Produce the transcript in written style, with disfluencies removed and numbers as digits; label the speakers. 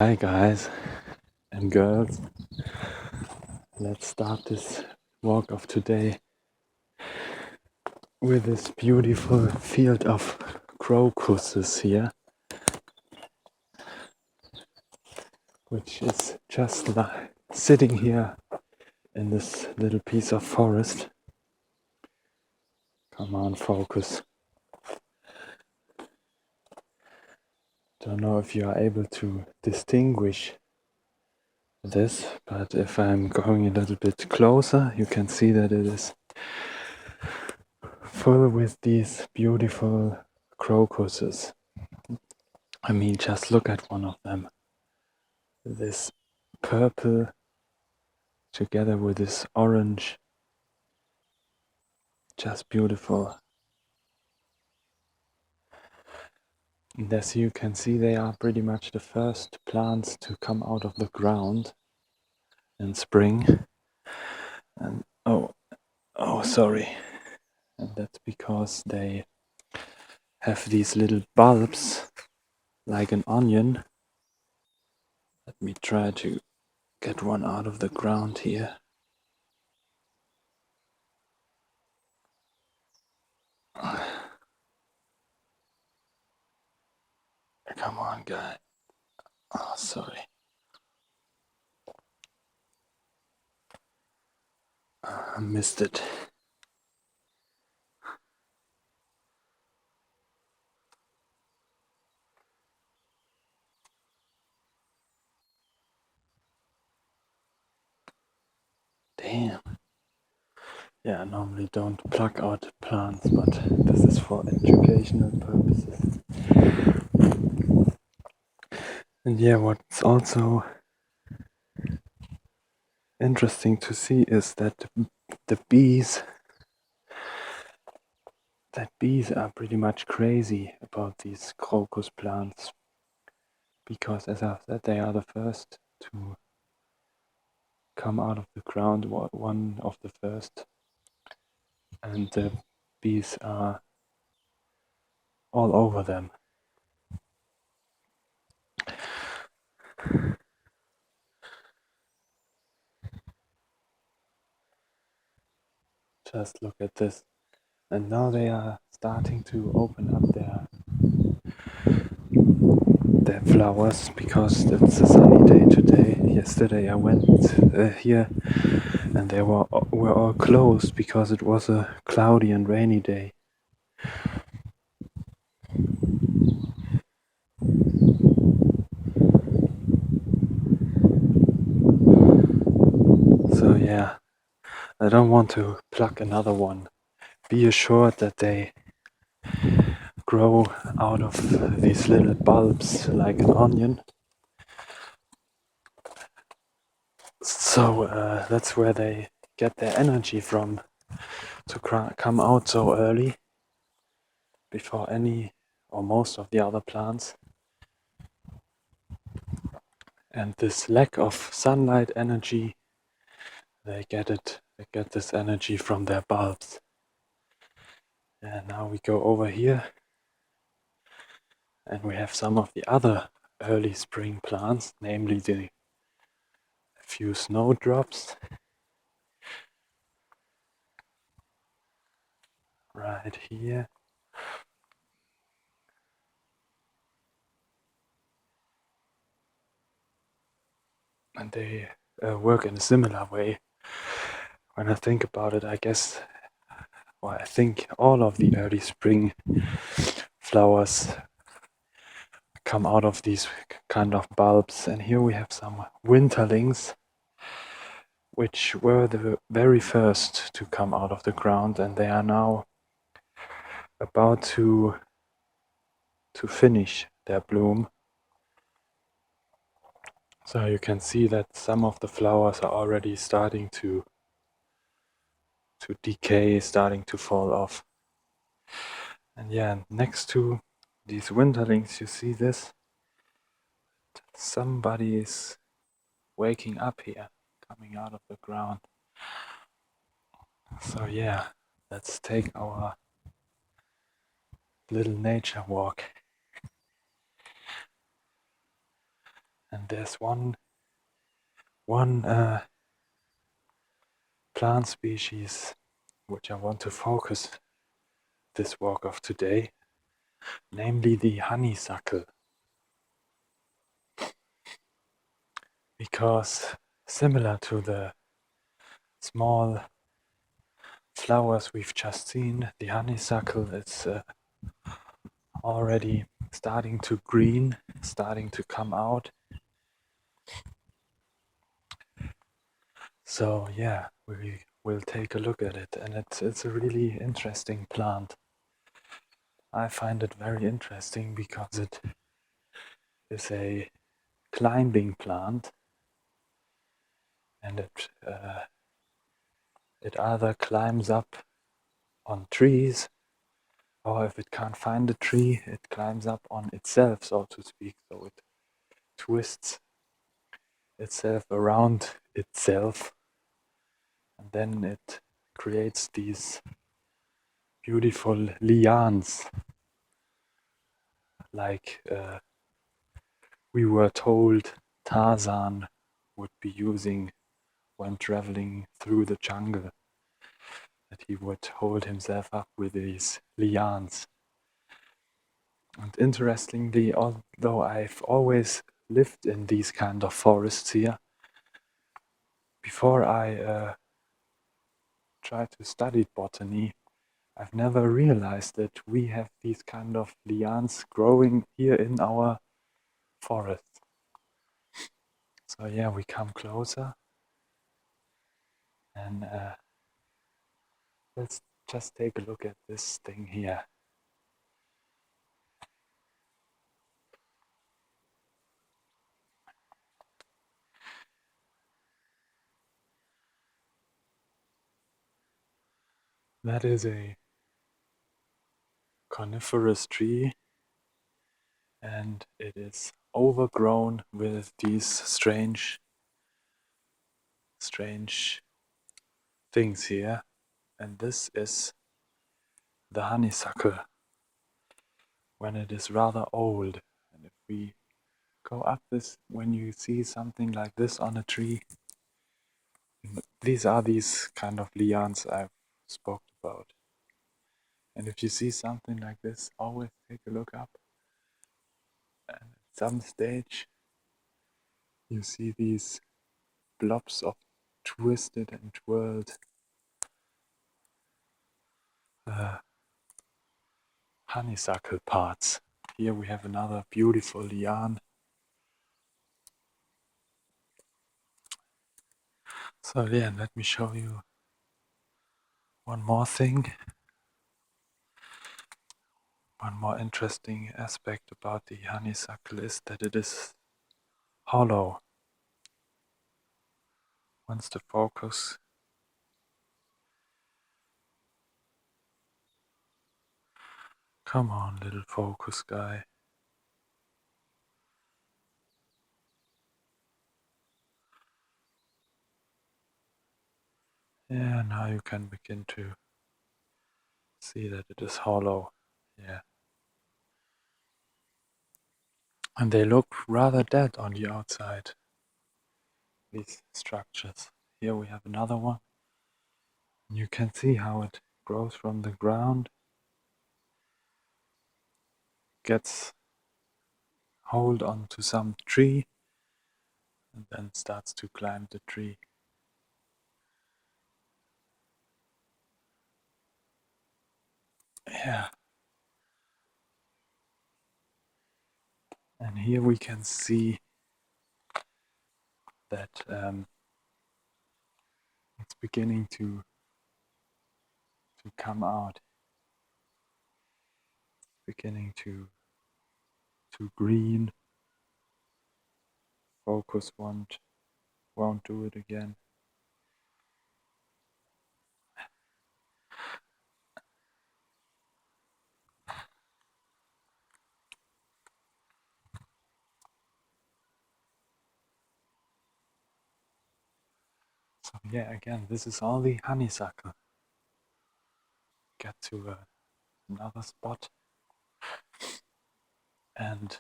Speaker 1: Hi guys and girls, let's start this walk of today with this beautiful field of crocuses here, which is just like sitting here in this little piece of forest. Come on, focus. Don't know if you are able to distinguish this, but if I'm going a little bit closer, you can see that it is full with these beautiful crocuses. I mean, just look at one of them. This purple together with this orange, just beautiful. And as you can see, they are pretty much the first plants to come out of the ground in spring. And oh, sorry. And that's because they have these little bulbs like an onion. Let me try to get one out of the ground here. Come on, guy. Oh, sorry. I missed it. Damn. Yeah, I normally don't pluck out plants, but this is for educational purposes. And yeah, what's also interesting to see is that the bees are pretty much crazy about these crocus plants, because as I said, they are the first to come out of the ground, one of the first, and the bees are all over them. Just look at this. And now they are starting to open up their flowers, because it's a sunny day today. Yesterday I went here and they were all closed because it was a cloudy and rainy day. So yeah, I don't want to pluck another one. Be assured that they grow out of these little bulbs like an onion. So that's where they get their energy from, to come out so early before any or most of the other plants. And this lack of sunlight energy, they get this energy from their bulbs. And now we go over here and we have some of the other early spring plants, namely the few snowdrops right here. And they work in a similar way. When I think about it, I guess, I think all of the early spring flowers come out of these kind of bulbs. And here we have some winterlings, which were the very first to come out of the ground, and they are now about to finish their bloom. So you can see that some of the flowers are already starting to decay, starting to fall off. And yeah, next to these winterlings, you see this. Somebody is waking up here, coming out of the ground. So yeah, let's take our little nature walk. And there's one plant species which I want to focus this walk of today, namely the honeysuckle. Because similar to the small flowers we've just seen, the honeysuckle is already starting to green, starting to come out. So yeah, we will take a look at it, and it's a really interesting plant. I find it very interesting because it is a climbing plant, and it either climbs up on trees, or if it can't find a tree, it climbs up on itself, so to speak. So it twists itself around itself, and then it creates these beautiful lianes, like we were told Tarzan would be using when traveling through the jungle, that he would hold himself up with these lianes. And interestingly, although I've always lived in these kind of forests here, before I tried to study botany, I've never realized that we have these kind of lianes growing here in our forest. So yeah, we come closer, and let's just take a look at this thing here. That is a coniferous tree, and it is overgrown with these strange things here. And this is the honeysuckle when it is rather old. And if we go up this, when you see something like this on a tree, these are these kind of lianes I've spoke about. And if you see something like this, always take a look up. And at some stage, you see these blobs of twisted and twirled honeysuckle parts. Here we have another beautiful liane. So yeah, let me show you one more thing. One more interesting aspect about the honeysuckle is that it is hollow. Once the focus come on, little focus guy. Yeah, now you can begin to see that it is hollow. Yeah. And they look rather dead on the outside, these structures. Here we have another one. You can see how it grows from the ground, gets hold onto some tree, and then starts to climb the tree. Yeah. And here we can see that it's beginning to come out, beginning to green. Focus won't do it again. So yeah, again, this is all the honeysuckle. Get to another spot, and